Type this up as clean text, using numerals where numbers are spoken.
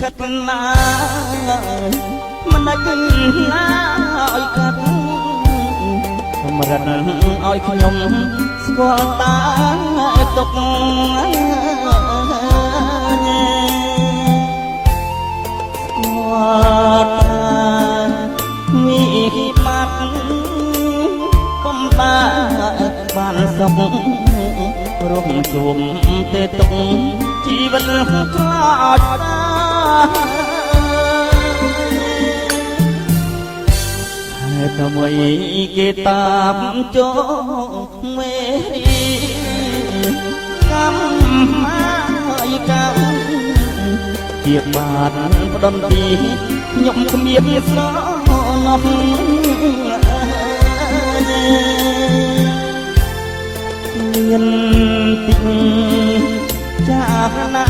ខិតណាមិនដាច់ណាឲ្យកាត់សម្រិតឲ្យខ្ញុំស្គាល់តាទុកស្គាល់តាមានបាត់បំតាបានសុខរំជួមទេទុកជីវិតខ្លាចតាហើយតើមួយគេតាមចូលមេរីកម្មហើយកម្មជាបានផ្ដន់ទីខ្ញុំគ្មានស្រណោះមានទីចាស់ណា